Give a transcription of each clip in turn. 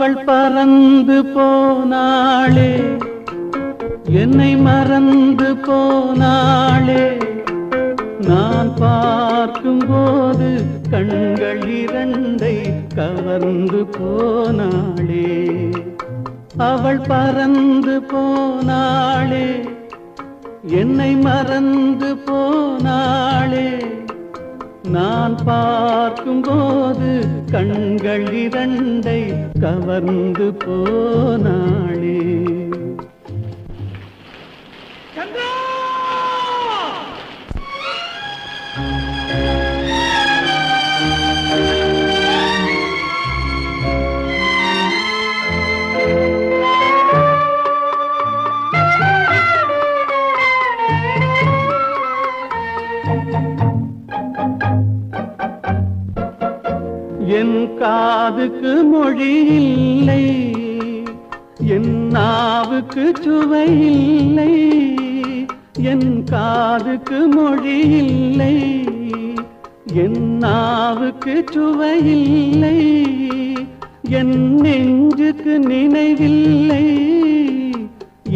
அவள் பறந்து போனாளே, என்னை மறந்து போனாளே. நான் பார்க்கும்போது கண்கள் இரண்டை கவர்ந்து போனாளே. அவள் பறந்து போனாளே, என்னை மறந்து போனாளே. நான் பார்க்கும்போது கண்கள் இரண்டை கவர்ந்து போனாளே. என் காதுக்கு மொழி இல்லை, என் நாவுக்கு சுவை இல்லை. என் காதுக்கு மொழி இல்லை, என் நாவுக்கு சுவை இல்லை. என் நெஞ்சுக்கு நினைவில்லை,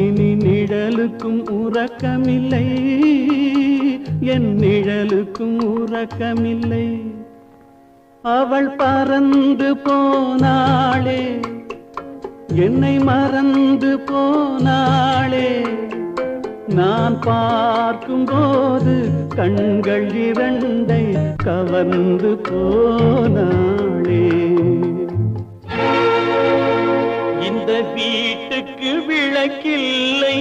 இனி நிழலுக்கும் உறக்கமில்லை. என் நிழலுக்கும் உறக்கமில்லை. அவள் பறந்து போனாளே, என்னை மறந்து போனாளே. நான் பார்க்கும்போது கண்கள் இரண்டை கவர்ந்து போனாளே. இந்த வீட்டுக்கு விளக்கில்லை,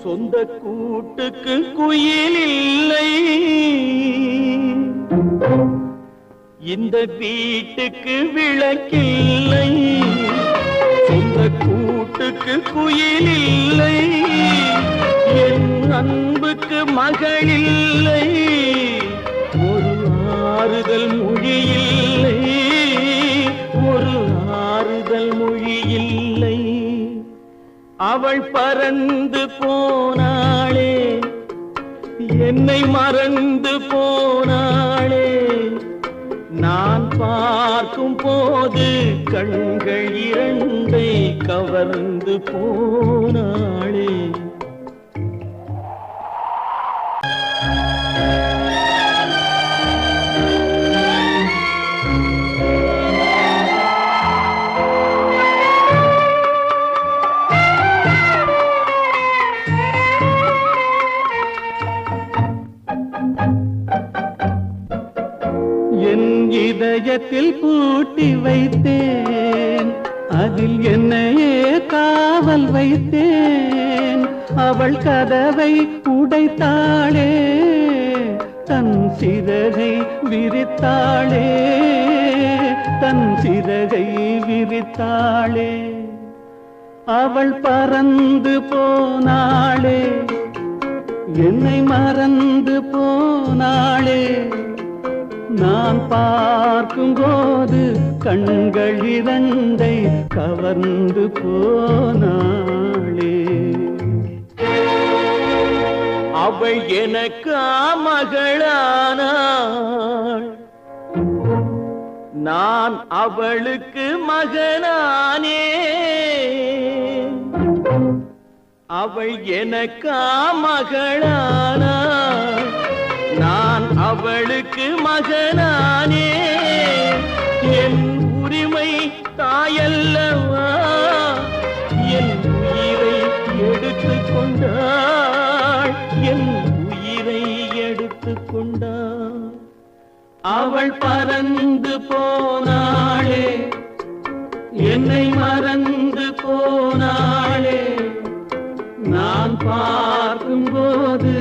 சொந்த கூட்டுக்கு குயில் இல்லை. இந்த வீட்டுக்கு விளக்கில்லை, சொந்த கூட்டுக்கு குயில் இல்லை. என் அன்புக்கு மகள் இல்லை, ஒரு ஆறுதல் மொழி இல்லை. ஒரு ஆறுதல் மொழி இல்லை. அவள் பறந்து போனாளே, என்னை மறந்து போனாளே. நான் பார்க்கும் போது கண்கள் இரண்டை கவர்ந்து போனாளே. என் இதயத்தில் பூட்டி வைத்தேன், அதில் என்னையே காவல் வைத்தேன். அவள் கதவை உடைத்தாளே, தன் சிறகை விரித்தாளே. தன் சிறகை விரித்தாளே. அவள் பறந்து போனாளே, என்னை மறந்து போனாளே. நான் பார்க்கும்போது கண்கள் இரண்டை கவர்ந்து போனாளே. அவள் எனக்கு மகளானாள், நான் அவளுக்கு மகனானே. அவள் எனக்கு மகளானாள், நான் அவளுக்கு மகனானே. என் உரிமை தாயல்லவா, என் உயிரை எடுத்துக் கொண்டாள். என் உயிரை எடுத்துக் கொண்டாள். அவள் பறந்து போனாளே, என்னை மறந்து போனாளே. நான் பார்க்கும்போது